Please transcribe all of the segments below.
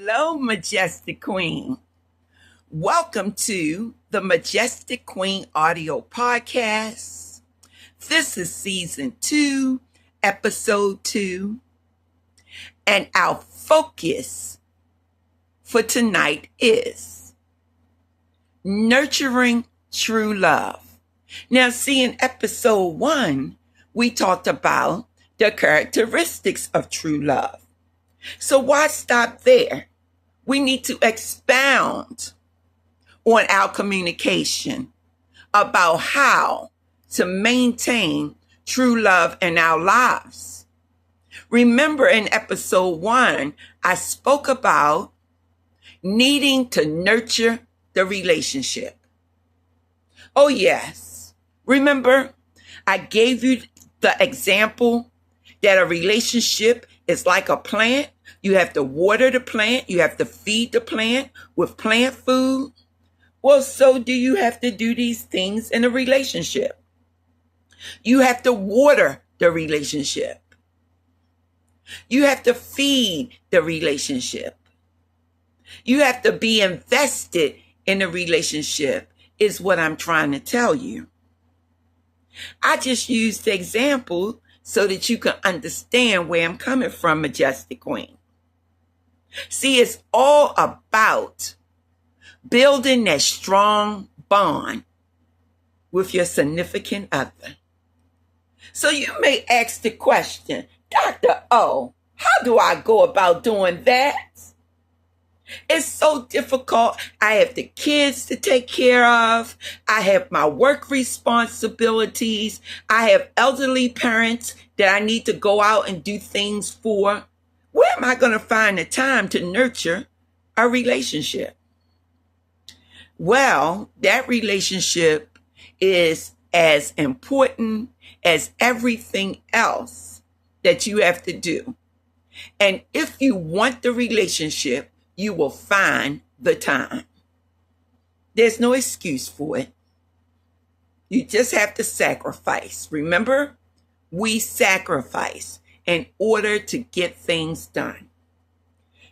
Hello, Majestic Queen. Welcome to the Majestic Queen audio podcast. This is season 2, episode 2. And our focus for tonight is nurturing true love. Now, see, in episode 1, we talked about the characteristics of true love. So why stop there? We need to expound on our communication about how to maintain true love in our lives. Remember in episode 1, I spoke about needing to nurture the relationship. Oh yes. Remember, I gave you the example that a relationship is like a plant. You have to water the plant. You have to feed the plant with plant food. Well, so do you have to do these things in a relationship. You have to water the relationship. You have to feed the relationship. You have to be invested in a relationship, is what I'm trying to tell you. I just used the example so that you can understand where I'm coming from, Majestic Queen. See, it's all about building that strong bond with your significant other. So you may ask the question, Dr. O, how do I go about doing that? It's so difficult. I have the kids to take care of. I have my work responsibilities. I have elderly parents that I need to go out and do things for. Where am I going to find the time to nurture a relationship? Well, that relationship is as important as everything else that you have to do. And if you want the relationship, you will find the time. There's no excuse for it. You just have to sacrifice. Remember, we sacrifice in order to get things done.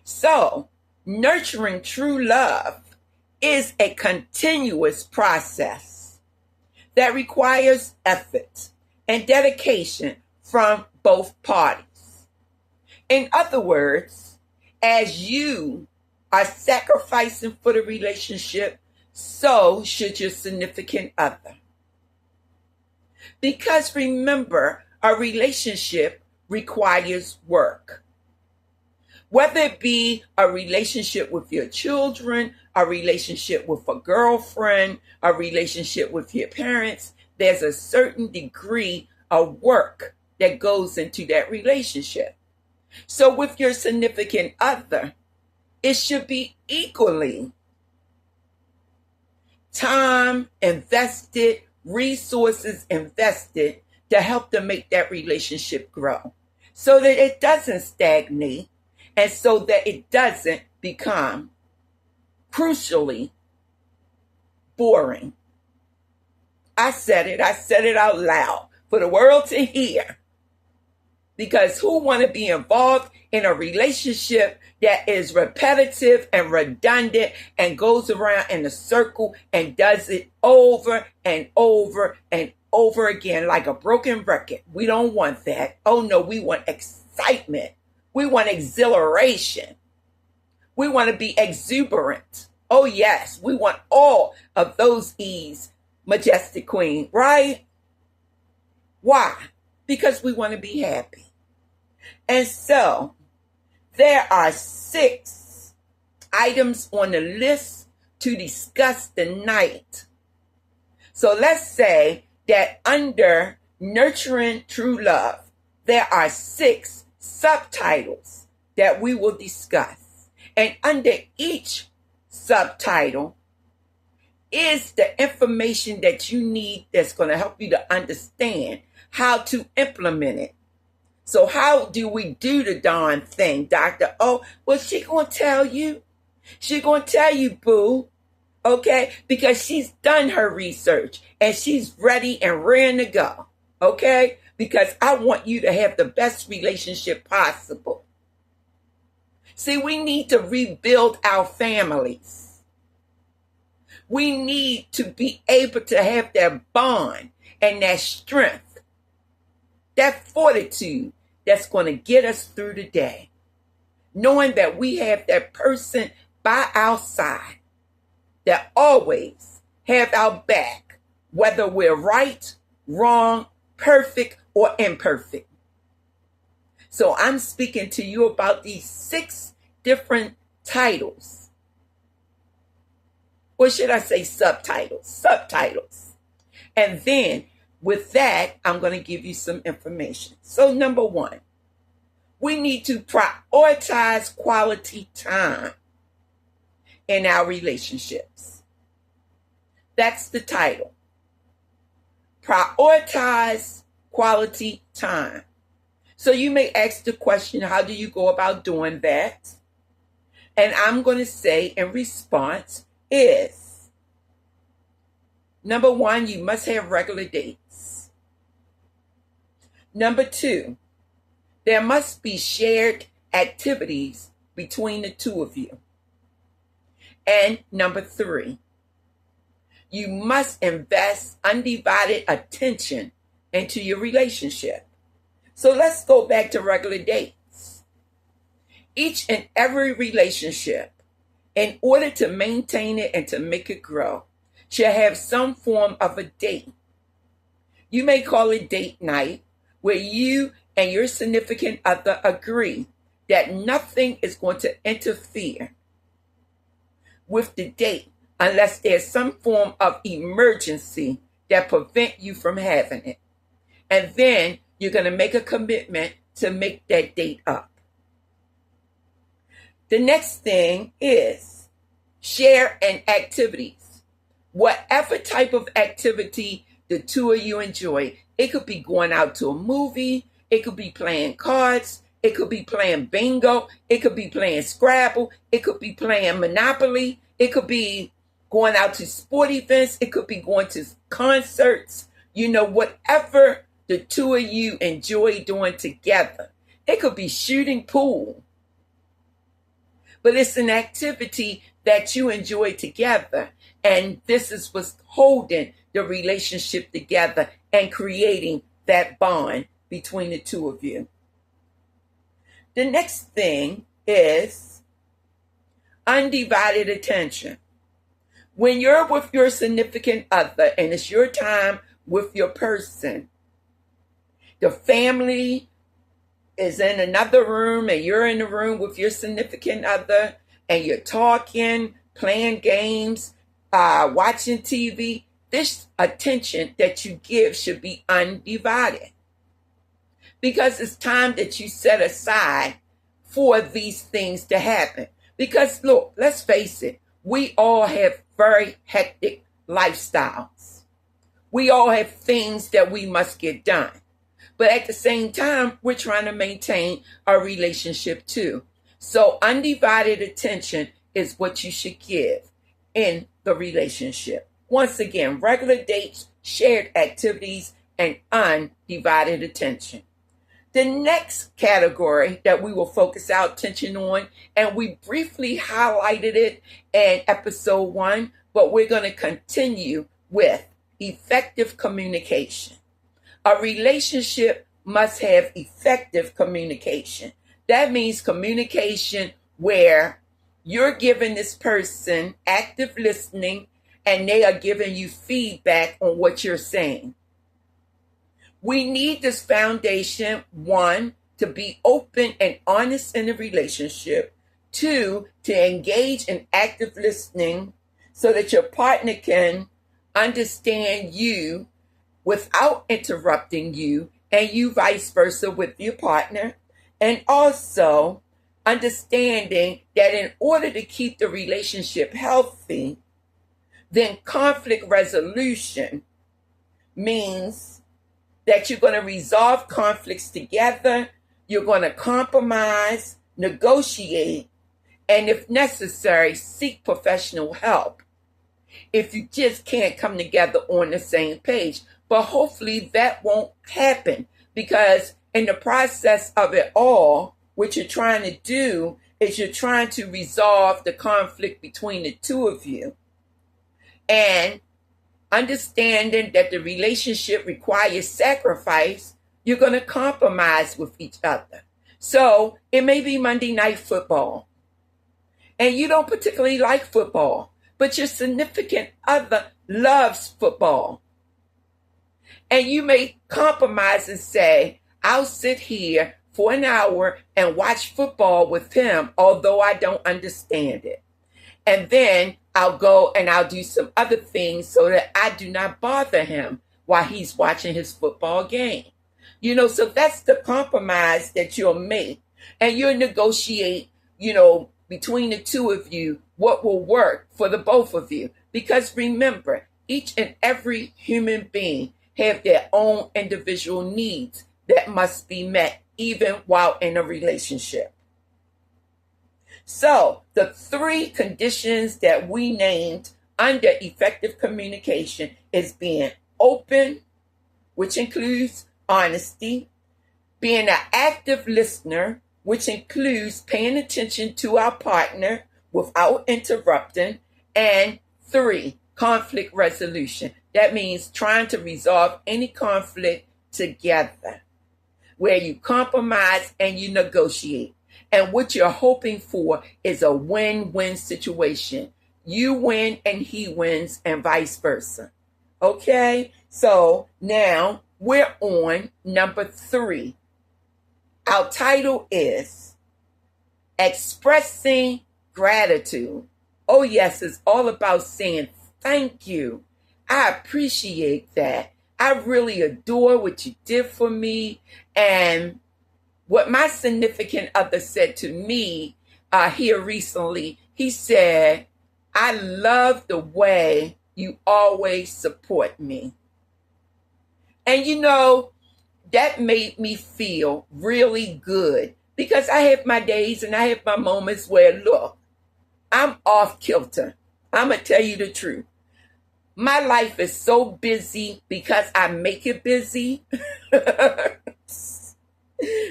So, nurturing true love is a continuous process that requires effort and dedication from both parties. In other words, as you are sacrificing for the relationship, so should your significant other. Because remember, a relationship requires work. Whether it be a relationship with your children, a relationship with a girlfriend, a relationship with your parents, there's a certain degree of work that goes into that relationship. So with your significant other, it should be equally time invested, resources invested to help to make that relationship grow so that it doesn't stagnate and so that it doesn't become crucially boring. I said it out loud for the world to hear. Because who want to be involved in a relationship that is repetitive and redundant and goes around in a circle and does it over and over and over again like a broken record? We don't want that. Oh no, we want excitement. We want exhilaration. We want to be exuberant. Oh yes, we want all of those E's, Majestic Queen, right? Why? Because we want to be happy. And so, there are 6 items on the list to discuss tonight. So let's say that under nurturing true love, there are 6 subtitles that we will discuss. And under each subtitle is the information that you need that's going to help you to understand how to implement it. So how do we do the darn thing, Dr. O? Well, she going to tell you. She going to tell you, boo. Okay? Because she's done her research and she's ready and raring to go. Okay? Because I want you to have the best relationship possible. See, we need to rebuild our families. We need to be able to have that bond and that strength, that fortitude that's going to get us through the day. Knowing that we have that person by our side that always have our back, whether we're right, wrong, perfect, or imperfect. So I'm speaking to you about these 6 different titles. Or should I say subtitles. And then with that, I'm going to give you some information. So number 1, we need to prioritize quality time in our relationships. That's the title. Prioritize quality time. So you may ask the question, how do you go about doing that? And I'm going to say in response is, number 1, you must have regular dates. Number 2, there must be shared activities between the two of you. And number 3, you must invest undivided attention into your relationship. So let's go back to regular dates. Each and every relationship, in order to maintain it and to make it grow, should have some form of a date. You may call it date night, where you and your significant other agree that nothing is going to interfere with the date unless there's some form of emergency that prevent you from having it. And then you're going to make a commitment to make that date up. The next thing is share and activities. Whatever type of activity the two of you enjoy, it could be going out to a movie, it could be playing cards, it could be playing bingo, it could be playing Scrabble, it could be playing Monopoly, it could be going out to sport events, it could be going to concerts, whatever the two of you enjoy doing together. It could be shooting pool. But it's an activity that you enjoy together. And this is what's holding the relationship together and creating that bond between the two of you. The next thing is undivided attention. When you're with your significant other and it's your time with your person, the family is in another room and you're in the room with your significant other and you're talking, playing games, watching TV, this attention that you give should be undivided. Because it's time that you set aside for these things to happen. Because look, let's face it, we all have very hectic lifestyles. We all have things that we must get done. But at the same time, we're trying to maintain our relationship too. So undivided attention is what you should give in the relationship. Once again, regular dates, shared activities, and undivided attention. The next category that we will focus our attention on, and we briefly highlighted it in episode 1, but we're going to continue with effective communication. A relationship must have effective communication. That means communication where you're giving this person active listening and they are giving you feedback on what you're saying. We need this foundation, 1, to be open and honest in the relationship. 2, to engage in active listening so that your partner can understand you without interrupting you, and you vice versa with your partner. And also understanding that in order to keep the relationship healthy, then conflict resolution means that you're going to resolve conflicts together, you're going to compromise, negotiate, and if necessary, seek professional help if you just can't come together on the same page. But hopefully that won't happen, because in the process of it all, what you're trying to do is you're trying to resolve the conflict between the two of you and understanding that the relationship requires sacrifice. You're going to compromise with each other. So it may be Monday Night Football, and you don't particularly like football, but your significant other loves football. And you may compromise and say, I'll sit here for an hour and watch football with him, although I don't understand it. And then I'll go and I'll do some other things so that I do not bother him while he's watching his football game. So that's the compromise that you'll make. And you'll negotiate, between the two of you, what will work for the both of you. Because remember, each and every human being have their own individual needs that must be met even while in a relationship. So the 3 conditions that we named under effective communication is being open, which includes honesty, being an active listener, which includes paying attention to our partner without interrupting, and 3, conflict resolution. That means trying to resolve any conflict together, where you compromise and you negotiate. And what you're hoping for is a win-win situation. You win and he wins and vice versa. Okay? So now we're on number 3. Our title is Expressing Gratitude. Oh yes, it's all about saying thank you. I appreciate that. I really adore what you did for me. And what my significant other said to me here recently, he said, I love the way you always support me. And that made me feel really good, because I have my days and I have my moments where, look, I'm off kilter. I'm going to tell you the truth. My life is so busy because I make it busy.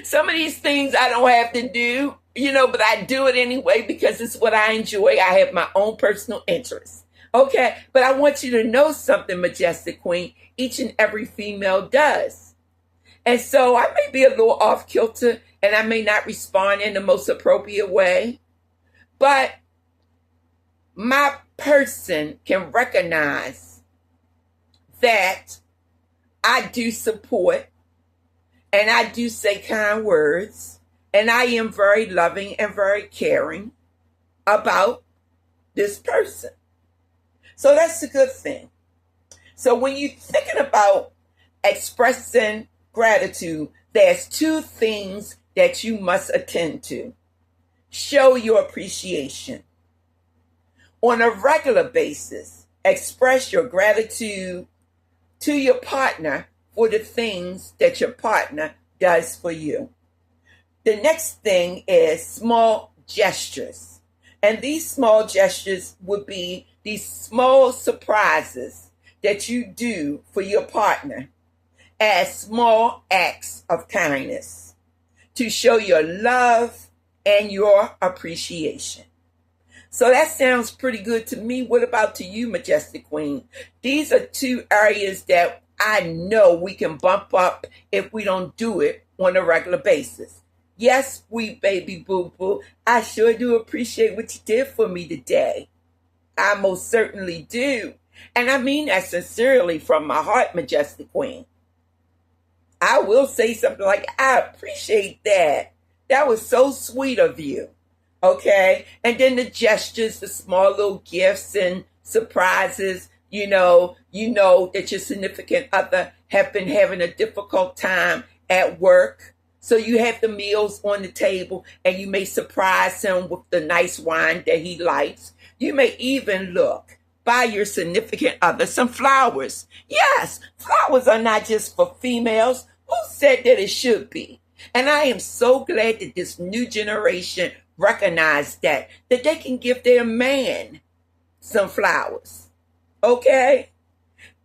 Some of these things I don't have to do, but I do it anyway because it's what I enjoy. I have my own personal interests. Okay, but I want you to know something, Majestic Queen. Each and every female does. And so I may be a little off kilter and I may not respond in the most appropriate way, but my person can recognize that I do support and I do say kind words, and I am very loving and very caring about this person. So that's a good thing. So when you're thinking about expressing gratitude, there's 2 things that you must attend to. Show your appreciation. On a regular basis, express your gratitude to your partner for the things that your partner does for you. The next thing is small gestures. And these small gestures would be these small surprises that you do for your partner as small acts of kindness to show your love and your appreciation. So that sounds pretty good to me. What about to you, Majestic Queen? These are 2 areas that I know we can bump up if we don't do it on a regular basis. Yes, sweet baby boo-boo, I sure do appreciate what you did for me today. I most certainly do. And I mean that sincerely from my heart, Majestic Queen. I will say something like, I appreciate that. That was so sweet of you. Okay? And then the gestures, the small little gifts and surprises, you know that your significant other have been having a difficult time at work. So you have the meals on the table and you may surprise him with the nice wine that he likes. You may even buy your significant other some flowers. Yes, flowers are not just for females. Who said that it should be? And I am so glad that this new generation recognize that they can give their man some flowers. Okay?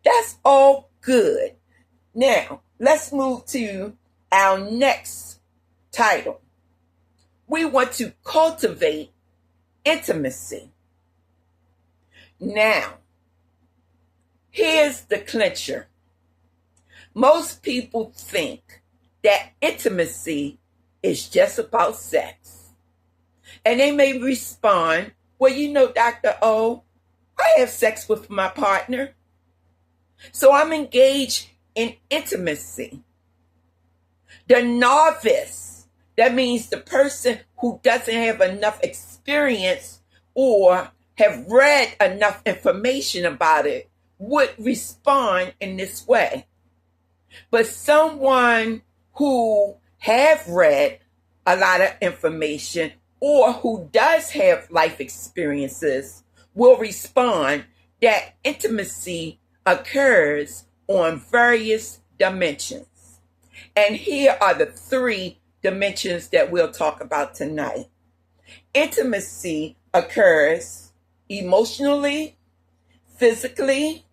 That's all good. Now, let's move to our next title, we want to cultivate intimacy. Now, here's the clincher. Most people think that intimacy is just about sex. And they may respond, well, you know, Dr. O, I have sex with my partner. So I'm engaged in intimacy. The novice, that means the person who doesn't have enough experience or have read enough information about it, would respond in this way. But someone who have read a lot of information or who does have life experiences will respond that intimacy occurs on various dimensions. And here are the 3 dimensions that we'll talk about tonight. Intimacy occurs emotionally, physically,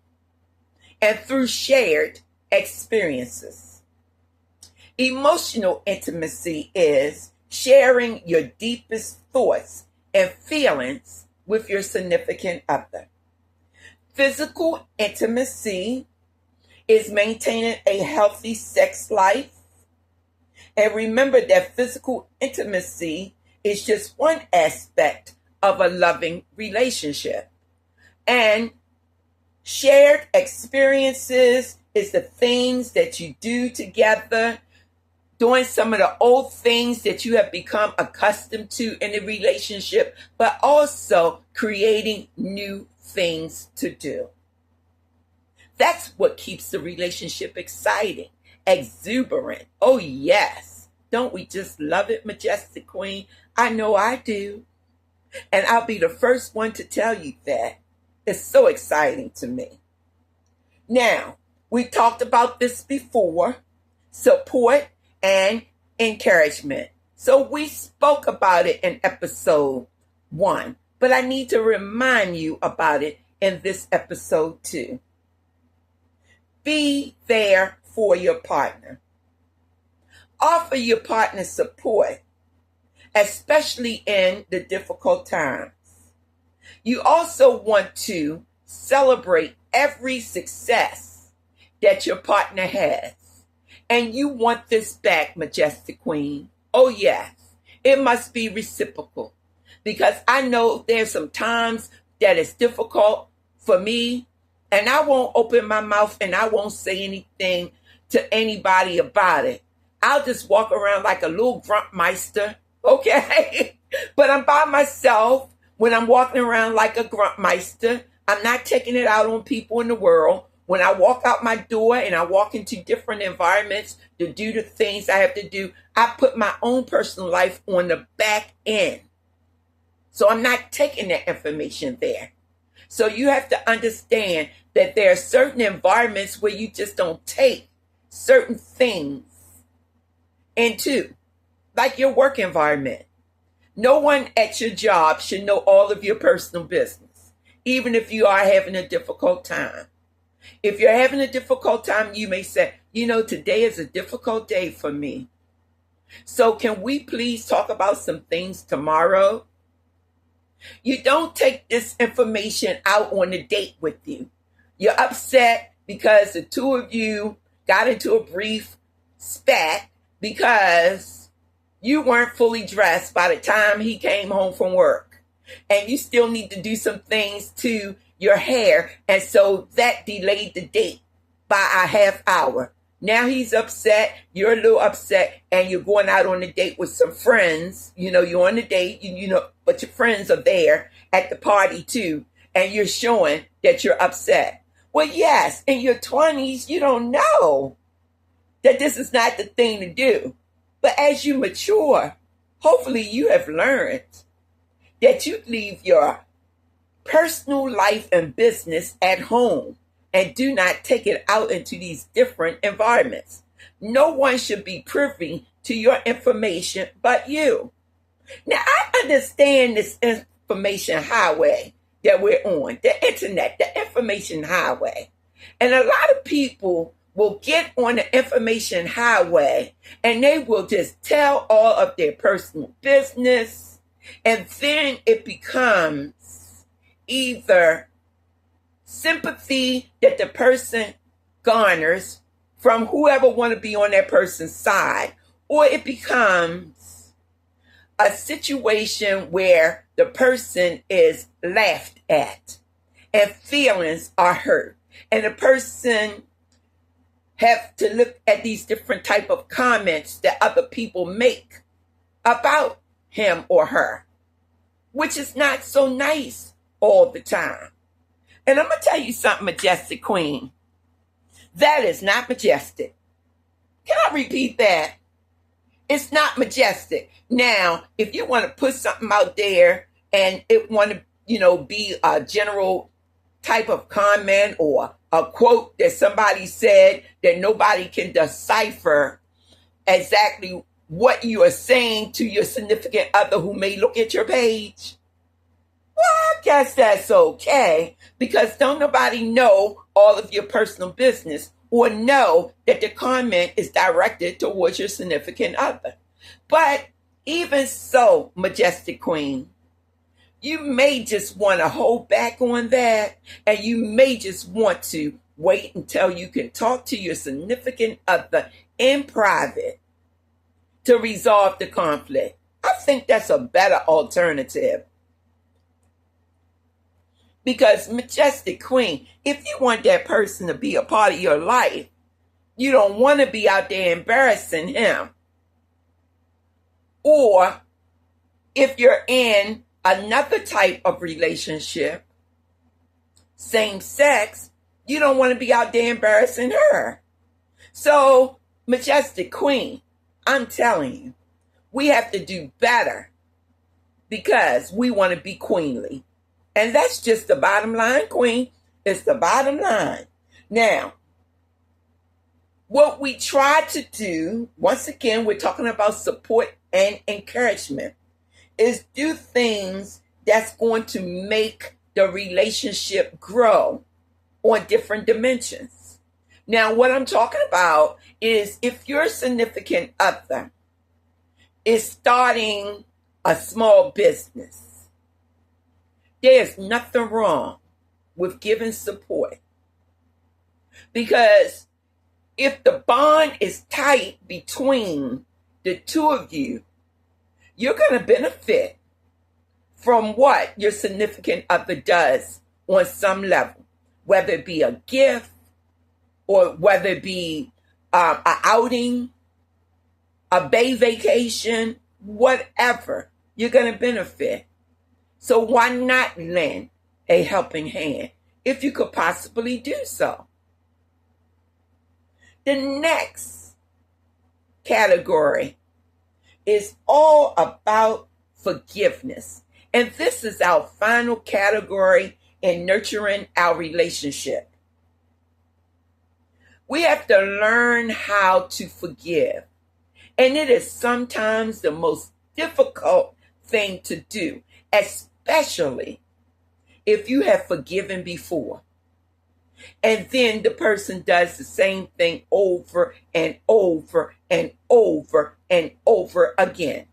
and through shared experiences. Emotional intimacy is sharing your deepest thoughts and feelings with your significant other. Physical intimacy is maintaining a healthy sex life. And remember that physical intimacy is just one aspect of a loving relationship. And shared experiences is the things that you do together, doing some of the old things that you have become accustomed to in a relationship, but also creating new things to do. That's what keeps the relationship exciting, exuberant. Oh, yes. Don't we just love it, Majestic Queen? I know I do. And I'll be the first one to tell you that. It's so exciting to me. Now, we talked about this before, support and encouragement. So we spoke about it in episode 1, but I need to remind you about it in this episode 2. Be there for your partner. Offer your partner support, especially in the difficult times. You also want to celebrate every success that your partner has. And you want this back, Majestic Queen. Oh, yes. It must be reciprocal. Because I know there's some times that it's difficult for me, and I won't open my mouth and I won't say anything to anybody about it. I'll just walk around like a little gruntmeister, okay? But I'm by myself when I'm walking around like a gruntmeister. I'm not taking it out on people in the world. When I walk out my door and I walk into different environments to do the things I have to do, I put my own personal life on the back end. So I'm not taking that information there. So you have to understand that there are certain environments where you just don't take certain things into, like your work environment. No one at your job should know all of your personal business, even if you are having a difficult time. If you're having a difficult time, you may say, you know, today is a difficult day for me. So can we please talk about some things tomorrow? You don't take this information out on a date with you. You're upset because the two of you got into a brief spat because you weren't fully dressed by the time he came home from work. And you still need to do some things to your hair. And so that delayed the date by a half hour. Now he's upset, you're a little upset, and you're going out on a date with some friends. You know, you're on a date, but your friends are there at the party too, and you're showing that you're upset. Well, yes, in your 20s, you don't know that this is not the thing to do. But as you mature, hopefully you have learned that you leave your personal life and business at home and do not take it out into these different environments. No one should be privy to your information but you. Now, I understand this information highway that we're on, the internet, the information highway. And a lot of people will get on the information highway and they will just tell all of their personal business. And then it becomes either sympathy that the person garners from whoever want to be on that person's side, or it becomes a situation where the person is laughed at and feelings are hurt. And the person have to look at these different type of comments that other people make about him or her, which is not so nice all the time. And I'm going to tell you something, Majestic Queen. That is not majestic. Can I repeat that? It's not majestic. Now, if you want to put something out there and it want to, be a general type of comment or a quote that somebody said that nobody can decipher exactly what you are saying to your significant other who may look at your page, well, I guess that's okay, because don't nobody know all of your personal business or know that the comment is directed towards your significant other. But even so, Majestic Queen, you may just want to hold back on that, and you may just want to wait until you can talk to your significant other in private to resolve the conflict. I think that's a better alternative. Because, Majestic Queen, if you want that person to be a part of your life, you don't want to be out there embarrassing him. Or if you're in another type of relationship, same sex, you don't want to be out there embarrassing her. So, Majestic Queen, I'm telling you, we have to do better because we want to be queenly. And that's just the bottom line, Queen. It's the bottom line. Now, what we try to do, once again, we're talking about support and encouragement, is do things that's going to make the relationship grow on different dimensions. Now, what I'm talking about is if your significant other is starting a small business, there's nothing wrong with giving support. Because if the bond is tight between the two of you, you're going to benefit from what your significant other does on some level, whether it be a gift or whether it be an outing, a bay vacation, whatever, you're going to benefit. So why not lend a helping hand if you could possibly do so? The next category is all about forgiveness. And this is our final category in nurturing our relationship. We have to learn how to forgive. And it is sometimes the most difficult thing to do, especially if you have forgiven before. And then the person does the same thing over and over and over and over again.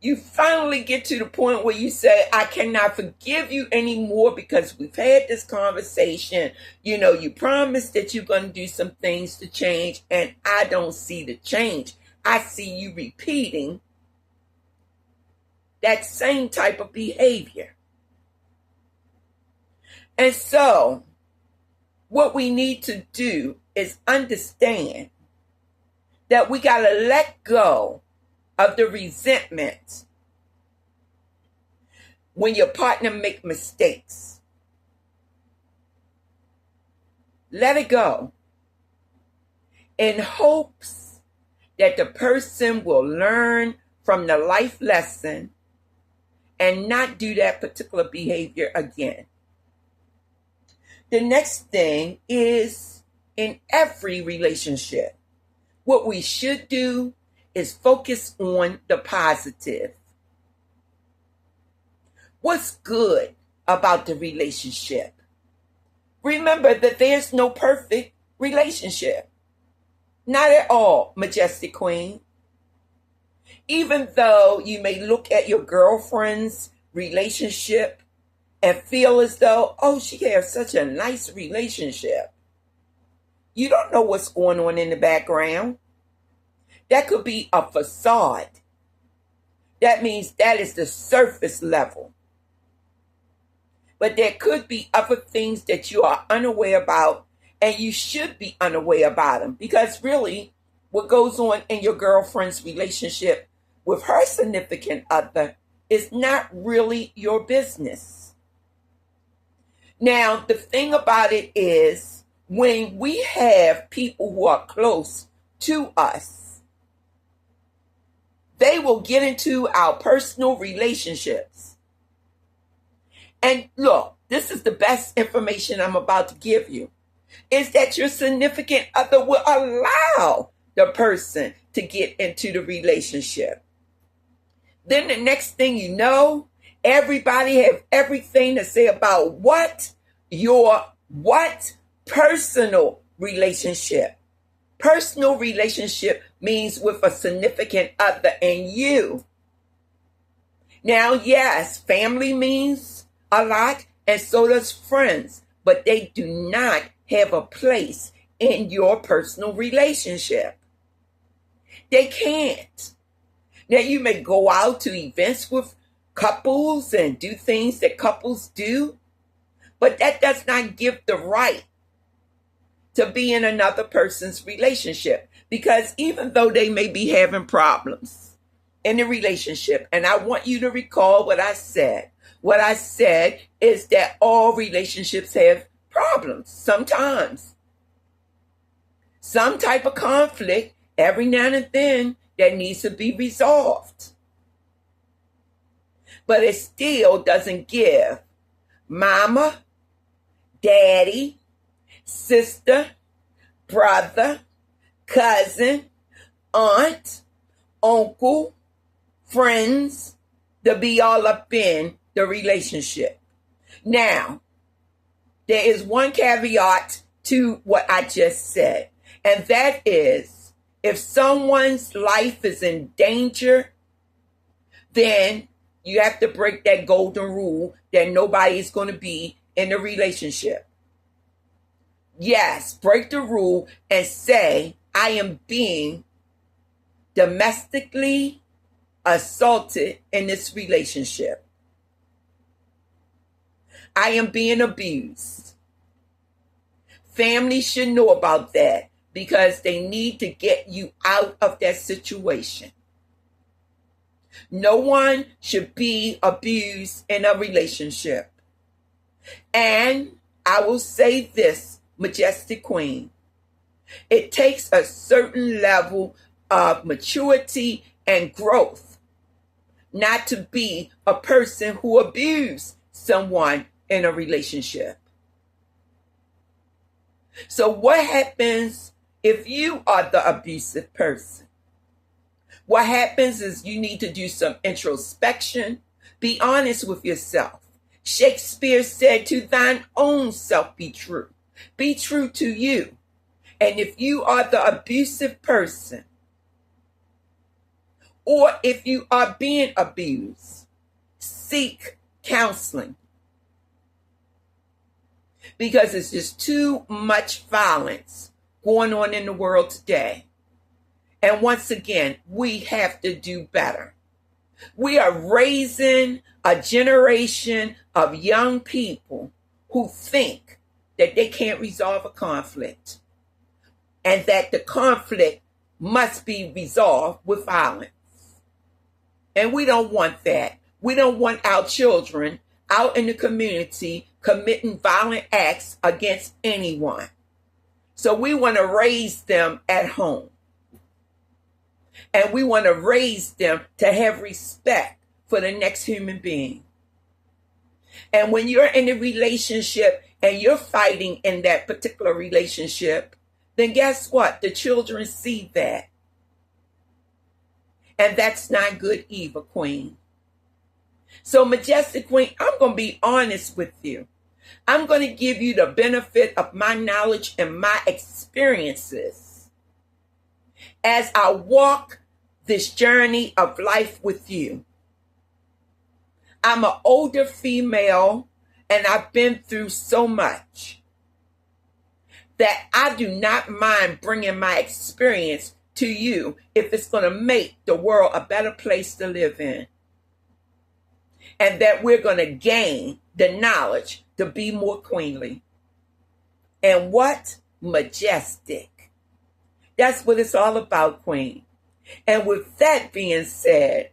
You finally get to the point where you say, I cannot forgive you anymore because we've had this conversation. You promised that you're going to do some things to change, and I don't see the change. I see you repeating that same type of behavior. And so, what we need to do is understand that we got to let go of the resentment when your partner make mistakes. Let it go in hopes that the person will learn from the life lesson and not do that particular behavior again. The next thing is, in every relationship, what we should do is focus on the positive. What's good about the relationship? Remember that there's no perfect relationship. Not at all, Majestic Queen. Even though you may look at your girlfriend's relationship and feel as though, oh, she has such a nice relationship. You don't know what's going on in the background. That could be a facade. That means that is the surface level. But there could be other things that you are unaware about, and you should be unaware about them, because really what goes on in your girlfriend's relationship with her significant other is not really your business. Now, the thing about it is, when we have people who are close to us, they will get into our personal relationships. And look, this is the best information I'm about to give you, is that your significant other will allow the person to get into the relationship. Then the next thing you know, everybody have everything to say about your personal relationship. Personal relationship means with a significant other and you. Now, yes, family means a lot, and so does friends, but they do not have a place in your personal relationship. They can't. Now, you may go out to events with couples and do things that couples do, but that does not give the right to be in another person's relationship, because even though they may be having problems in the relationship, and I want you to recall what I said. What I said is that all relationships have problems sometimes. Some type of conflict every now and then that needs to be resolved. But it still doesn't give mama, daddy, sister, brother, cousin, aunt, uncle, friends to be all up in the relationship. Now, there is one caveat to what I just said, and that is, if someone's life is in danger, then you have to break that golden rule that nobody is going to be in a relationship. Yes, break the rule and say, I am being domestically assaulted in this relationship. I am being abused. Families should know about that, because they need to get you out of that situation. No one should be abused in a relationship. And I will say this, Majestic Queen, it takes a certain level of maturity and growth not to be a person who abused someone in a relationship. So what happens if you are the abusive person? What happens is you need to do some introspection. Be honest with yourself. Shakespeare said, to thine own self be true. Be true to you. And if you are the abusive person, or if you are being abused, seek counseling. Because it's just too much violence going on in the world today. And once again, we have to do better. We are raising a generation of young people who think that they can't resolve a conflict, and that the conflict must be resolved with violence. And we don't want that. We don't want our children out in the community committing violent acts against anyone. So we want to raise them at home. And we want to raise them to have respect for the next human being. And when you're in a relationship and you're fighting in that particular relationship, then guess what? The children see that. And that's not good either, Queen. So, Majestic Queen, I'm going to be honest with you. I'm going to give you the benefit of my knowledge and my experiences as I walk this journey of life with you. I'm an older female and I've been through so much that I do not mind bringing my experience to you if it's going to make the world a better place to live in. And that we're going to gain the knowledge to be more queenly. And what? Majestic. That's what it's all about, Queen. And with that being said,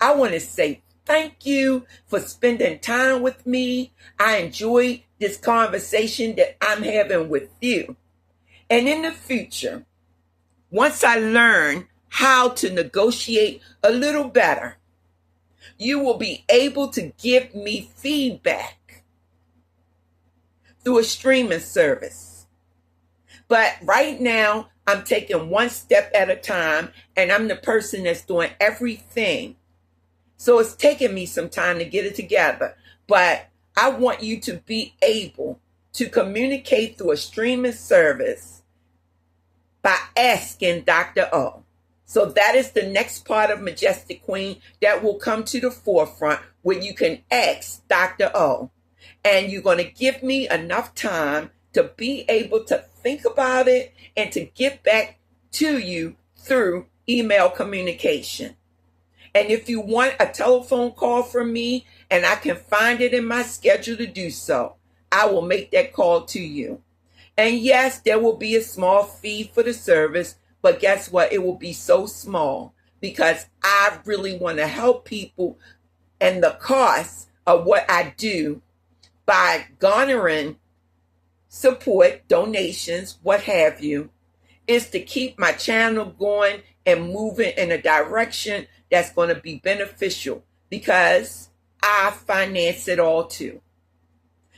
I want to say thank you for spending time with me. I enjoyed this conversation that I'm having with you. And in the future, once I learn how to negotiate a little better, you will be able to give me feedback through a streaming service. But right now, I'm taking one step at a time, and I'm the person that's doing everything. So it's taking me some time to get it together. But I want you to be able to communicate through a streaming service by asking Dr. O. So that is the next part of Majestic Queen that will come to the forefront, where you can ask Dr. O. And you're going to give me enough time to be able to think about it and to get back to you through email communication. And if you want a telephone call from me and I can find it in my schedule to do so, I will make that call to you. And yes, there will be a small fee for the service, but guess what? It will be so small because I really want to help people, and the cost of what I do by garnering support, donations, what have you, is to keep my channel going and moving in a direction that's going to be beneficial, because I finance it all too.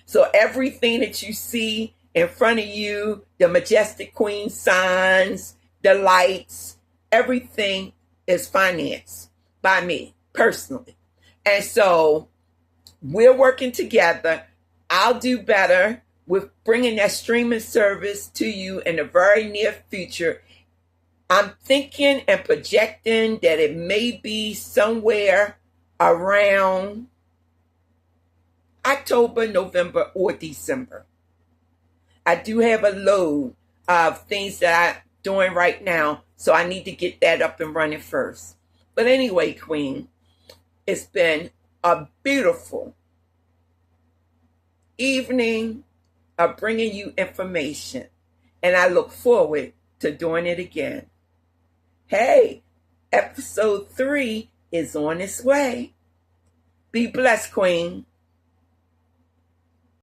So everything that you see in front of you, the Majestic Queen signs, the lights, everything is financed by me personally. And so we're working together. I'll do better with bringing that streaming service to you in the very near future. I'm thinking and projecting that it may be somewhere around October, November, or December. I do have a load of things that I'm doing right now, so I need to get that up and running first. But anyway, Queen, it's been a beautiful evening of bringing you information, and I look forward to doing it again. Hey, episode 3 is on its way. Be blessed, Queen.